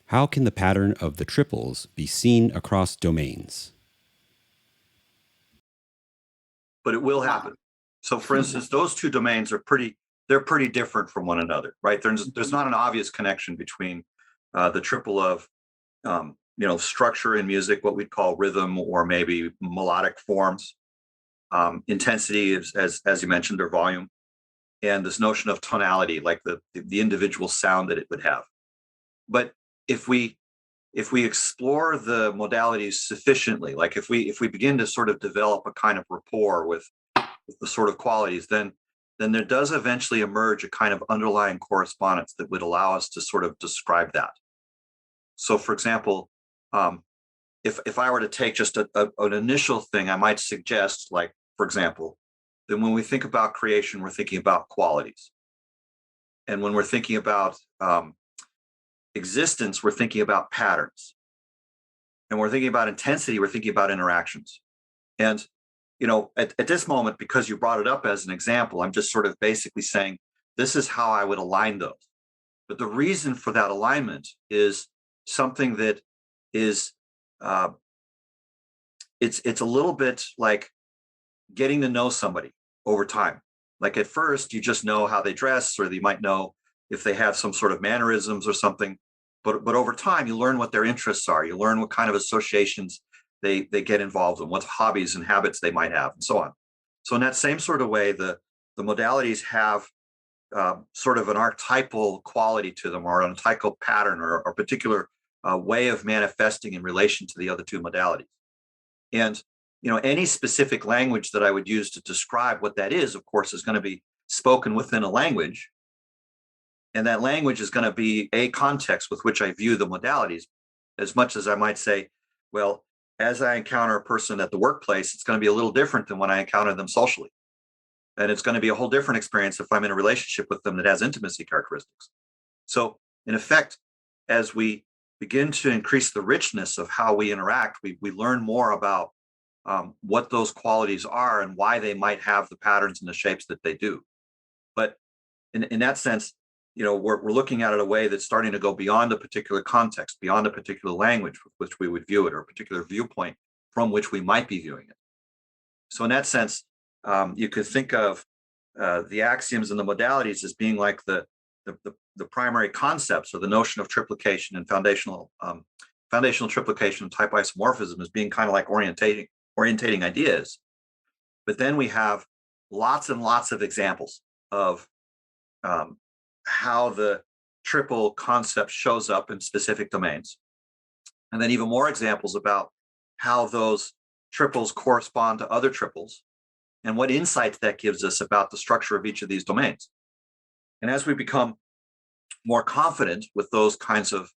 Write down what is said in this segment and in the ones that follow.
How can the pattern of the triples be seen across domains? But it will happen. So for instance, those two domains are they're pretty different from one another, right? There's not an obvious connection between the triple of structure in music, what we'd call rhythm, or maybe melodic forms, intensity, as you mentioned, or volume, and this notion of tonality, like the individual sound that it would have. But if we explore the modalities sufficiently, like if we begin to sort of develop a kind of rapport with the sort of qualities, then there does eventually emerge a kind of underlying correspondence that would allow us to sort of describe that. So, for example, if I were to take just an initial thing, I might suggest, like, for example, that when we think about creation, we're thinking about qualities. And when we're thinking about existence, we're thinking about patterns. And when we're thinking about intensity, we're thinking about interactions. And, at this moment, because you brought it up as an example, I'm just sort of basically saying, this is how I would align those. But the reason for that alignment is something that is, it's a little bit like getting to know somebody over time. Like at first, you just know how they dress, or you might know if they have some sort of mannerisms or something. But over time, you learn what their interests are. You learn what kind of associations they get involved in, what hobbies and habits they might have, and so on. So in that same sort of way, the modalities have sort of an archetypal quality to them, or an archetypal pattern, or a particular way of manifesting in relation to the other two modalities. And any specific language that I would use to describe what that is, of course, is going to be spoken within a language. And that language is going to be a context with which I view the modalities, as much as I might say, well, as I encounter a person at the workplace, it's going to be a little different than when I encounter them socially. And it's going to be a whole different experience if I'm in a relationship with them that has intimacy characteristics. So, in effect, as we begin to increase the richness of how we interact, we learn more about what those qualities are and why they might have the patterns and the shapes that they do. But in that sense, we're looking at it a way that's starting to go beyond a particular context, beyond a particular language with which we would view it, or a particular viewpoint from which we might be viewing it. So in that sense, you could think of the axioms and the modalities as being like the primary concepts, or the notion of triplication and foundational triplication and type isomorphism as being kind of like orientating ideas. But then we have lots and lots of examples of how the triple concept shows up in specific domains. And then even more examples about how those triples correspond to other triples, and what insights that gives us about the structure of each of these domains. And as we become more confident with those kinds of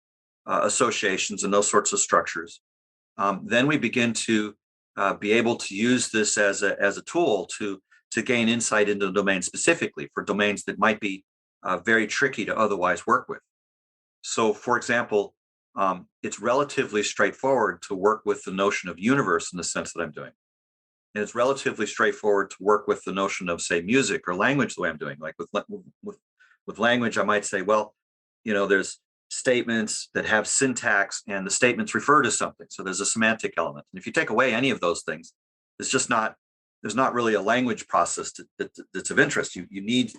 associations and those sorts of structures, then we begin to be able to use this as a tool to gain insight into the domain specifically, for domains that might be very tricky to otherwise work with. So, for example, it's relatively straightforward to work with the notion of universe in the sense that I'm doing. And it's relatively straightforward to work with the notion of, say, music or language the way I'm doing. Like with language, I might say, well, there's statements that have syntax, and the statements refer to something. So there's a semantic element. And if you take away any of those things, there's not really a language process that's of interest. You need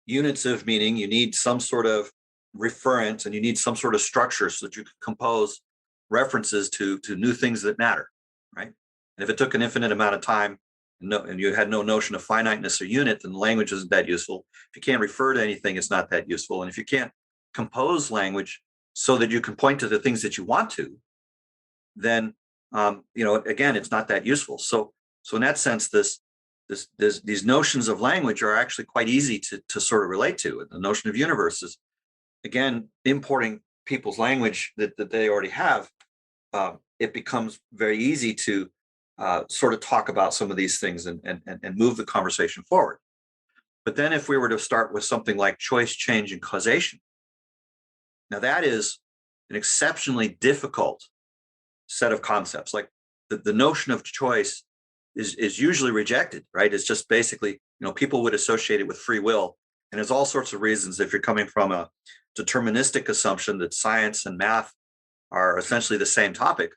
units of meaning, you need some sort of referent, and you need some sort of structure so that you can compose references to new things that matter, right? And if it took an infinite amount of time, and you had no notion of finiteness or unit, then the language isn't that useful. If you can't refer to anything, it's not that useful. And if you can't compose language so that you can point to the things that you want to, then again, it's not that useful. So in that sense, these notions of language are actually quite easy to sort of relate to. And the notion of universe is, again, importing people's language that they already have. It becomes very easy to sort of talk about some of these things and move the conversation forward. But then if we were to start with something like choice, change, and causation, now that is an exceptionally difficult set of concepts. Like the notion of choice is usually rejected, right? It's just basically, people would associate it with free will. And there's all sorts of reasons. If you're coming from a deterministic assumption that science and math are essentially the same topic,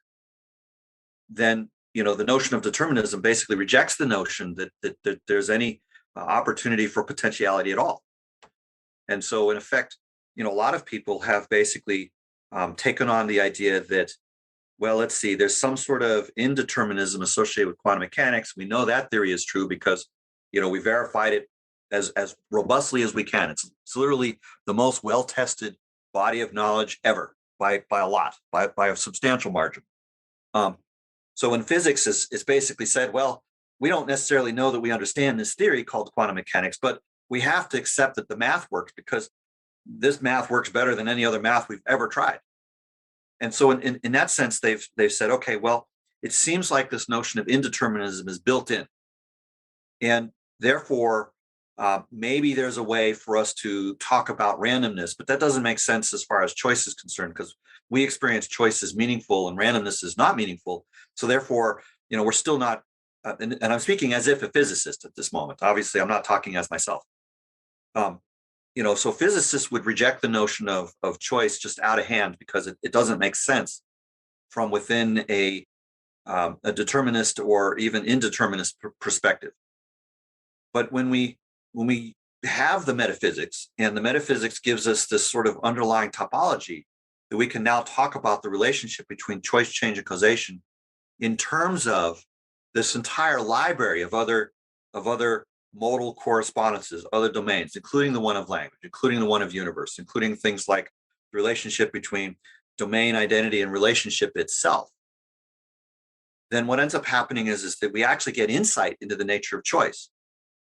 then the notion of determinism basically rejects the notion that there's any opportunity for potentiality at all. And so, in effect, a lot of people have basically taken on the idea that, well, let's see, there's some sort of indeterminism associated with quantum mechanics. We know that theory is true because, we verified it as robustly as we can. It's literally the most well-tested body of knowledge ever by a lot, by a substantial margin. So in physics, it's basically said, well, we don't necessarily know that we understand this theory called quantum mechanics, but we have to accept that the math works because this math works better than any other math we've ever tried. And so in that sense, they've said, okay, well, it seems like this notion of indeterminism is built in. And therefore, maybe there's a way for us to talk about randomness, but that doesn't make sense as far as choice is concerned, because we experience choice as meaningful and randomness is not meaningful. So therefore, we're still not, and I'm speaking as if a physicist at this moment. Obviously, I'm not talking as myself. So physicists would reject the notion of choice just out of hand because it doesn't make sense from within a determinist or even indeterminist perspective. But when we have the metaphysics, and the metaphysics gives us this sort of underlying topology, that we can now talk about the relationship between choice, change, and causation in terms of this entire library of other modal correspondences, other domains, including the one of language, including the one of universe, including things like the relationship between domain, identity, and relationship itself. Then what ends up happening is that we actually get insight into the nature of choice.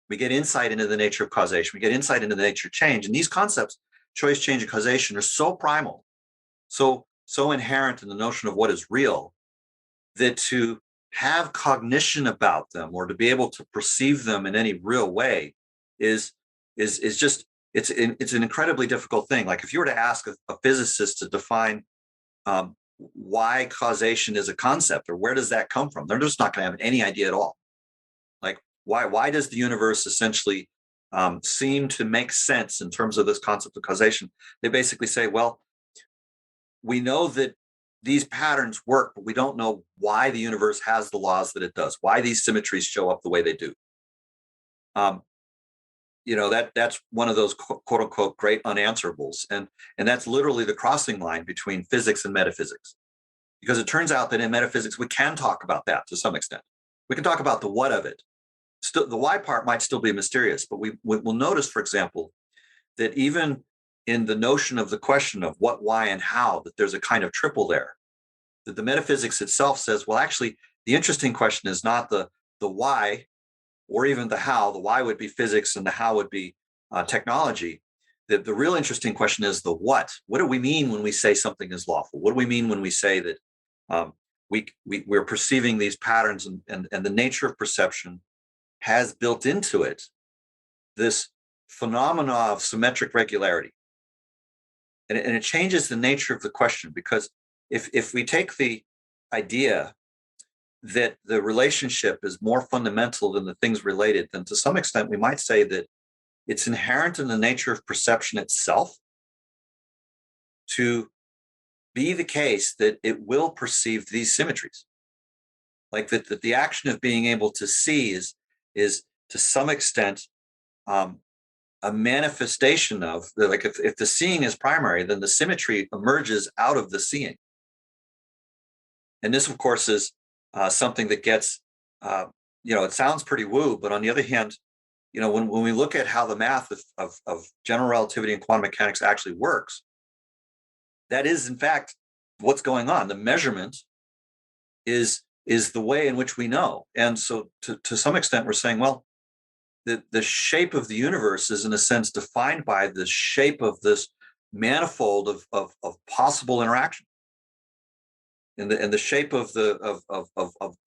We get insight into the nature of causation. We get insight into the nature of change. And these concepts, choice, change, and causation, are so primal, so inherent in the notion of what is real, that to have cognition about them or to be able to perceive them in any real way is just it's an incredibly difficult thing. Like if you were to ask a physicist to define why causation is a concept or where does that come from, they're just not going to have any idea at all. Like why does the universe essentially seem to make sense in terms of this concept of causation? They basically say, well, we know that these patterns work, but we don't know why the universe has the laws that it does, why these symmetries show up the way they do. That's one of those quote unquote great unanswerables. And that's literally the crossing line between physics and metaphysics. Because it turns out that in metaphysics, we can talk about that to some extent. We can talk about the what of it. Still, the why part might still be mysterious, but we'll notice, for example, that even in the notion of the question of what, why, and how, that there's a kind of triple there. That the metaphysics itself says, well, actually, the interesting question is not the why or even the how. The why would be physics and the how would be technology. The real interesting question is the what. What do we mean when we say something is lawful? What do we mean when we say that we're perceiving these patterns and the nature of perception has built into it this phenomena of symmetric regularity. And it changes the nature of the question, because if we take the idea that the relationship is more fundamental than the things related, then to some extent we might say that it's inherent in the nature of perception itself to be the case that it will perceive these symmetries. Like that the action of being able to see is to some extent a manifestation of, like if the seeing is primary, then the symmetry emerges out of the seeing. And this, of course, is something that gets, it sounds pretty woo, but on the other hand, when we look at how the math of general relativity and quantum mechanics actually works, that is, in fact, what's going on. The measurement is the way in which we know. And so to some extent, we're saying, well, the shape of the universe is in a sense defined by the shape of this manifold of possible interaction, and the shape of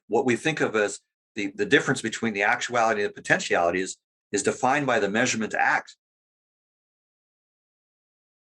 what we think of as the difference between the actuality and the potentiality is defined by the measurement act.